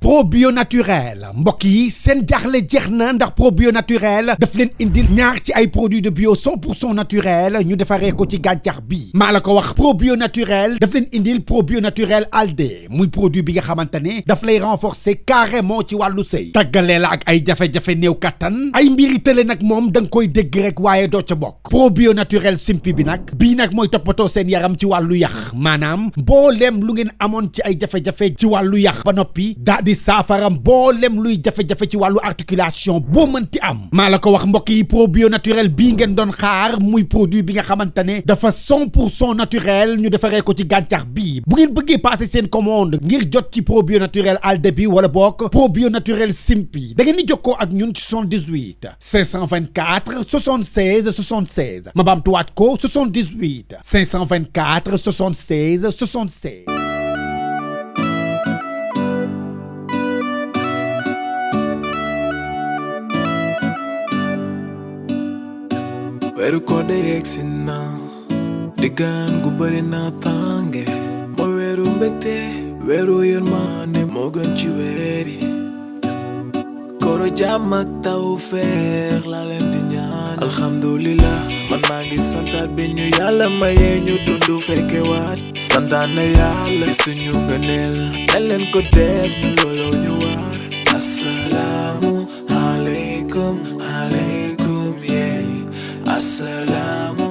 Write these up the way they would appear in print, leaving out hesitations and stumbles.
probio naturel mbokk yi seen jaaxle jeex na ndax probio naturel daf leen indil ñaar ci ay produits de bio 100% naturel ñu defaree ko ci gàncax bi maa la ko wax probio naturel daf leen indil probio naturel alde muy produit bi nga xamante ne daf lay renforcer carrément ci wàllu sëy tàggalee la ak ay jafe-jafe néew kattan ay mbiri tële nag moom da nga koy dégg rek waaye doo ca bokk probio naturel simpi bi nag bii nag mooy toppatoo seen yaram ci wàllu yax maanaam mbooleem lu ngeen amoon ci ay jafe-jafe ci wàllu yax ba noppi daa di saafara mbooleem luy jafe-jafe ci wàllu articulation boo mënti am maa la ko wax mbokk yi probio naturel bii ngeen doon xaar muy produit bi nga xamante ne dafa 100% naturel ñu defaree ko ci gàncax bii bu ngeen bëggee passer seen commande ngir jot ci probio naturel alde bi wala bokk probio naturel simpi da ngeen di jokkoo ak ñun ci 78 524 76 76 ma baamtuwaat ko 78 524 76 76. weeru koor de yegsi na diggaan gu bëri na tànge mooy weeru mbégte weeru yërmande moo gën ci weer yi kooro jàmm ak tawfeex laa leen di ñaan alhamdulillah man maa ngi santaat bi ñu yàlla mayee ñu dundu fekke waat santaane yàlla suñu ngëneel dañ leen ko def ñu looloo ñu waar assalaamu aleykum aleykum yee assalaamu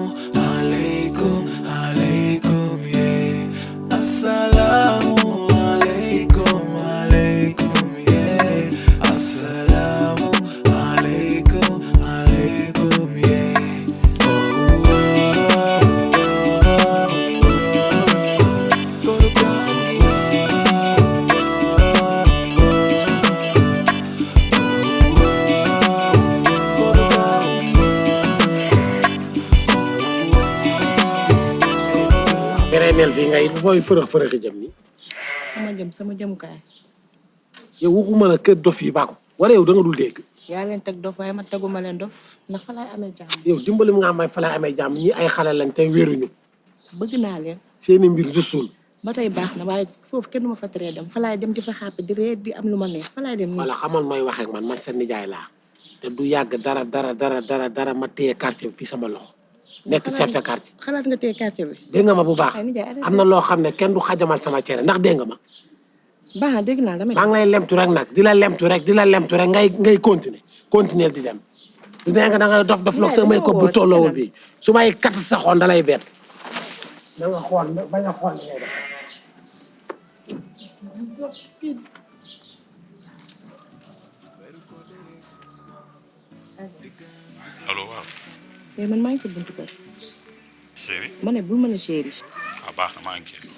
aleykum aleykum yee assalaamu aleykum aleykum yee assalaamu aleykum aleykum yee mel fii ngay fooy fërëx jëm ni sama jëmukaay yow waxuma la kër dof yi baako wala yow da nga dul dégg yaa leen teg dof waaye man teguma leen dof ndax fa laay amee jàmm yow dimbali mu nga may fa laay amee jàmm ñi ay xale lañ te wéeruñu bëgg naa leen seeni mbir jusul ba tey baax na waaye foofu kenn du ma fa teree dem fa laay dem di fa xàppe di ree di am lu ma neex fa laay dem wala xamal mooy waxee ak man seen nijaay laa te du yàgg dara ma téye quartier bi fii sama loxo nekk chef de quartier xalaat nga téye quartier bi dégg nga ma bu baax am na loo xam ne kenn du xajamal sama cere ndax dégg nga ma baax dégg naa damay maa ngi lay lemtu rek nag di la lemtu rek ngay continuer di dem du nee nga da ngay dof loog sa may ko bu tolloowul bi su may kat sa xoon da lay bett da nga xool bañ a xool li ngay def allo waaw. man maa ngi sa buntu kër. chéri. ma ne bul ma ne chéri. ah baax na maa ngi kii.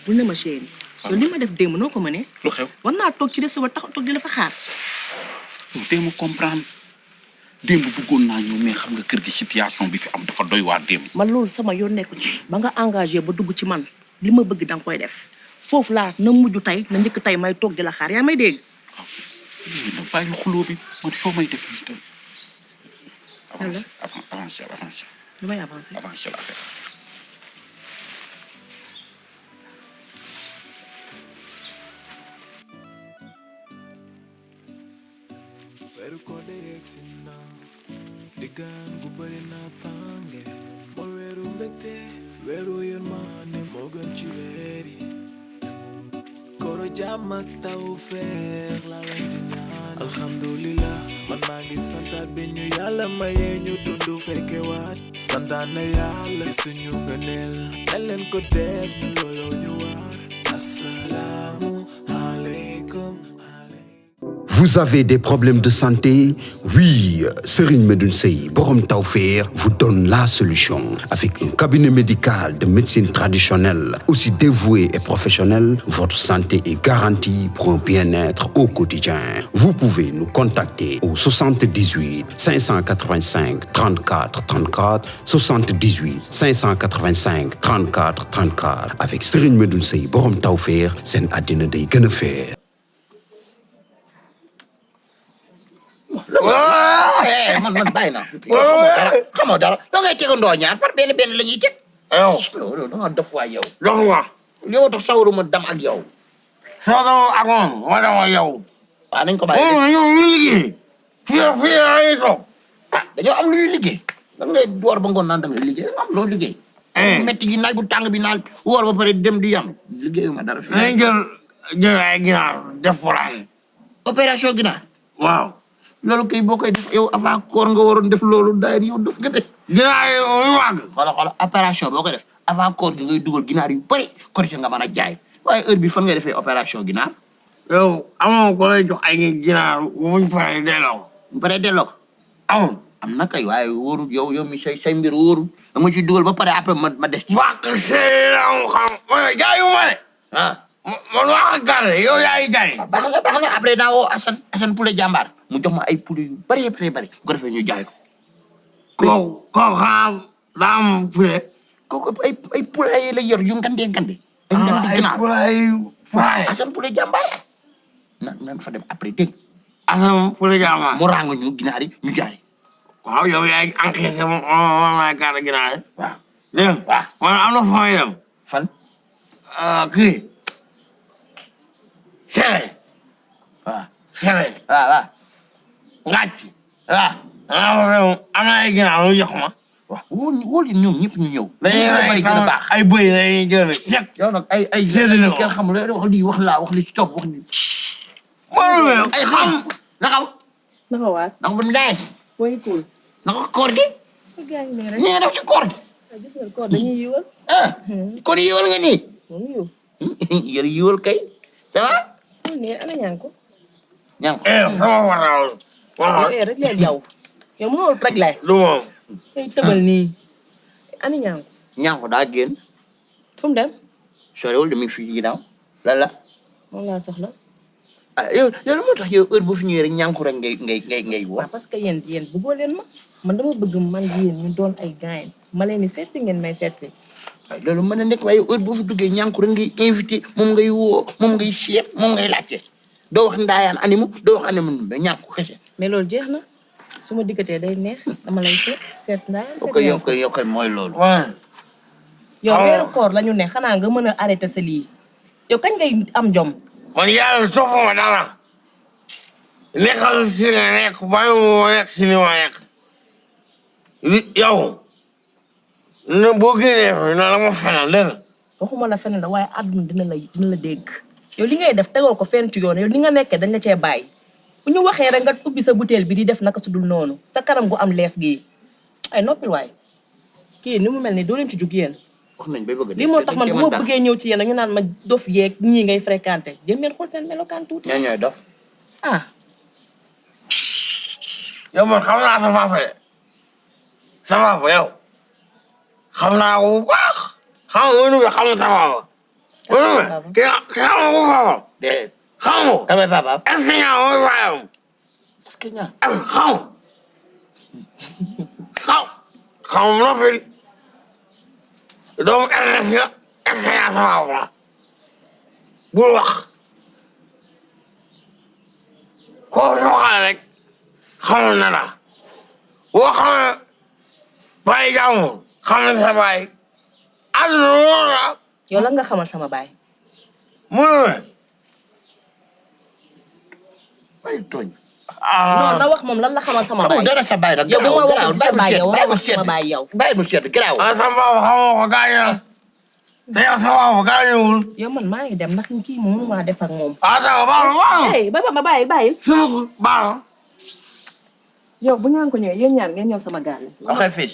bul ne ma chéri. yow li ma def démb noo ko mënee. lu xew. war naa toog ci des ba tax toog di la fa xaar. démb comprendre démb bëggoon naa ñëw mais xam nga kër gi situation bi fi am dafa doy waar démb. man loolu sama yoon nekku ci. ba nga engagé ba dugg ci man li ma bëgg danga koy def foofu laa na mujj tey na njëkk tey may toog di la xaar yaa may dégg. waaw bàyyi lu xuloo bi man foo may def nii tey. avancé. lu may avancé. avancé la affaire. weeru koor de yegsi na diggaan gu bëri na tànge mooy weeru mbégte weeru yërmande moo gën ci weer yi kooro jàmm ak tawfeex laa leen di ñaan alhamdulillah man maa ngi santaat bi ñu yàlla mayee ñu dundu fekke waat santaane yàlla suñu ngëneel dañ leen ko def ñu looloo ñu waar assalaamu aleykum Vous avez des problèmes de santé? Oui, Serigne Medoune Sey Borom Tawfekh vous donne la solution. Avec un cabinet médical de médecine traditionnelle, aussi dévoué et professionnel, votre santé est garantie pour un bien-être au quotidien. Vous pouvez nous contacter au 78 585 34 34, 78 585 34 34. Avec Serigne Medoune Sey Borom Tawfekh, seen àddina day gën a feer. man bàyyi naa. xamoo dara da ngay tegandoo ñaar par benn la ñuy teg. yow da nga def waay yow. jox nga. yow tax sawaru ma dam ak yow. soo ak moom ma dama yow. waaw nañ ko bàyyi. ñu liggéey. fii ay toog. dañoo am lu ñuy liggéey. lan ngay door ba ngoon naan da ngay liggéey am loo liggéey. metti gi naaj bu tàng bi naan woor ba pare dem di yam. liggéeyuma dara. nañ jël ay ginaar def furaay. opération ginaar. waaw. loolu kay boo koy def yow avant koor nga waroon def loolu daay yow def nga de. ginaar yi muy màgg. xoolal opération boo koy def avant koor gi ngay dugal ginaar yu bëri korite nga mën a jaay waaye heure bi fan ngay defee opération ginaar. yow amoo ko lay jox ay ginaar muñ paree delloo. mu paree delloo ko. amul. am na kay waaye wóorul yow mi say mbir wóorul da nga ciy dugal ba pare après ma des ci. wàq séeréer xam ma jaayu ma ne. man wax Gane yow yaay jaay. baax na après daa woo Assane poulet jàmbaar mu jox ma ay poulet yu bari bu ko defee ñu jaay ko. kooku xam daa am poulet. kooku ay poulet yi la yor yu ngande. ay poulet yu faraay. Assane poulet jàmbaar. nan fa dem après dégg. Assane poulet jàmbaar. mu ràng ñu ginaar yi ñu jaay. waaw yow yaay enquête moom maa gàddu ginaar yi. waaw dégg nga. man am na fooy dem. fan. kii. Sele. waaw. Sele. waaw. ngàcc. waaw. am na ay ginaar mu jox ma. waaw wóol ñoom ñëpp ñu ñëw. dañuy gën a baax ay bëy dañuy jël set. yow nag ay kenn xamul wax lii wax laa wax li ci topp wax ni. ay xam naka waat. naka bu nees. mooy cool. naka koor gi. gaa ngi ne rek. ni nga def ci koor gi. gis nga koor dañuy yiwal. kon yiwal nga nii. moom yiw. yéen yiwal kay. ça va. ne ana Niankou. Niankou. sama waral. yow rek leen yow. yow mënoo rek lay. lu moom. tey tëbal nii. ani Niankou. Niankou daa génn. fu mu dem. soriwul de mi ngi fi ginnaaw. lan la. moom laa soxla. yow moo tax yow heure bu fi ñëwee rek Niankou rek ngay woo. waaw parce que yéen bëggoo leen ma. man dama bëgg man yéen ñu doon ay Gane ma leen di seet si ngeen may seet si. waaye loolu mën na nekk waaye heure boo fi duggee Niankou rek ngay invité moom ngay woo moom ngay seet moom ngay laajte doo wax ndaayaan animu doo wax animu ba Niankou kese. mais loolu jeex na su ma dikkatee day neex dama lay seet ndaayaan seet Niankou. yow koy mooy loolu. yow weeru koor la ñu ne xanaa nga mën a arrêté sa lii yow kañ ngay am jom. man yàlla toppuma dara. nekkal si nga nekk bàyyi ma nekk si ni ma nekk. yow. ne boo génnee na la ma fenal dégg nga. waxuma la fenal waaye àdduna dina la dégg. yow li ngay def tegoo ko fenn ci yoon yow li nga nekkee dañ la cee bàyyi. bu ñu waxee rek nga ubbi sa butéel bi di def naka su dul noonu sa kanam gu am lees gii ay noppil waay kii ni mu mel ni doo leen ci jug yéen. wax nañ bay bëgg lii moo tax man bu ma bëggee ñëw ci yéen ñu naan ma dof yeeg ñii ngay fréquenté jëm leen xool seen melokaan tuuti. ñooy dof. yow man xam naa sa papa de sa papa yow xam naa ko bu baax xam nga Manoumbe xam nga sa papa. Manoumbe ki xam nga ko papa. déedéet. xam nga. damay papa. est-ce que ñaa mooy baayam. est-ce que ñaa. xam noppi doomu RS nga est-ce que ñaa sa papa la bul wax koo soxla rek xamoon na la boo xamee bàyyi jàmbur xam na sa bàyyi àdduna loolu la. yow lan nga xamal sama baay. Manoumbe. bay tooñ. non na wax moom lan la xamal sama baay. xamul dara sa baay nag. yow bu ma waxee ci sa baay yow bàyyi wax sama baay yow. bàyyi mu sedd garaaw. sama papa xamoo ko gaañu na te yow sa papa gaañuwul. yow man maa ngi dem ndax kii moom mënu maa def ak moom. attends baax ba ma bàyyil. sama baax yow bu ñaan ko ñëwee yéen ñaar ngeen ñëw sama gaal. waxee fii.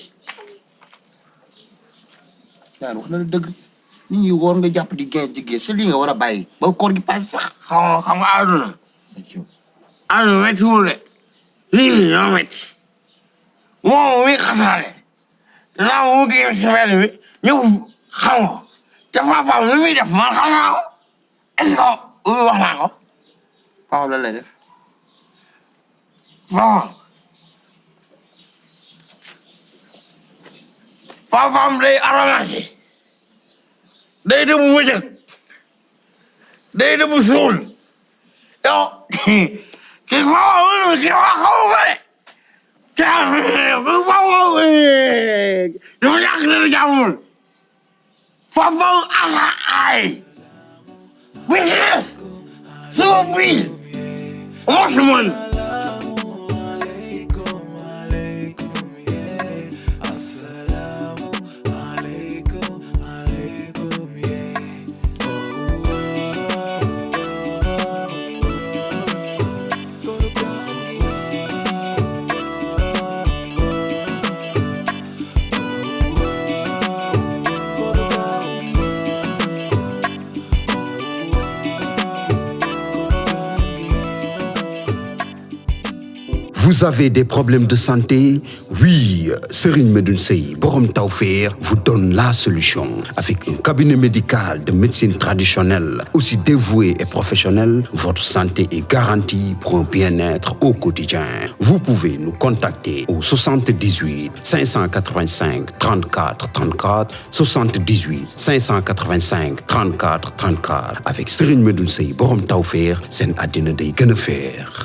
ñaan wax na la dëgg. nit ñi woor nga jàpp di géej si lii nga war a bàyyi. ba koor gi paase sax. xam nga àdduna àdduna méttiwul de lii ñoo métti moom mi xasaale danaa mu génn si mbedd mi ñëpp xam ko te papaam li muy def man xam naa ko est-ce que wax naa ko papaam lan lay def papaam day arrangé day dem wëccëg day dem suul yow kii papaam kii waa xamu ko de dama ñàkk ne jàmmul papaam ay business suba bii mos man Vous avez des problèmes de santé? Oui, Serigne Medoune Sey, borom Tawfekh, vous donne la solution. Avec un cabinet médical de médecine traditionnelle, aussi dévoué et professionnel, votre santé est garantie pour un bien-être au quotidien. Vous pouvez nous contacter au 78 585 34 34, 78 585 34 34. Avec Serigne Medoune Sey, borom Tawfekh, seen àddina day gën a feex.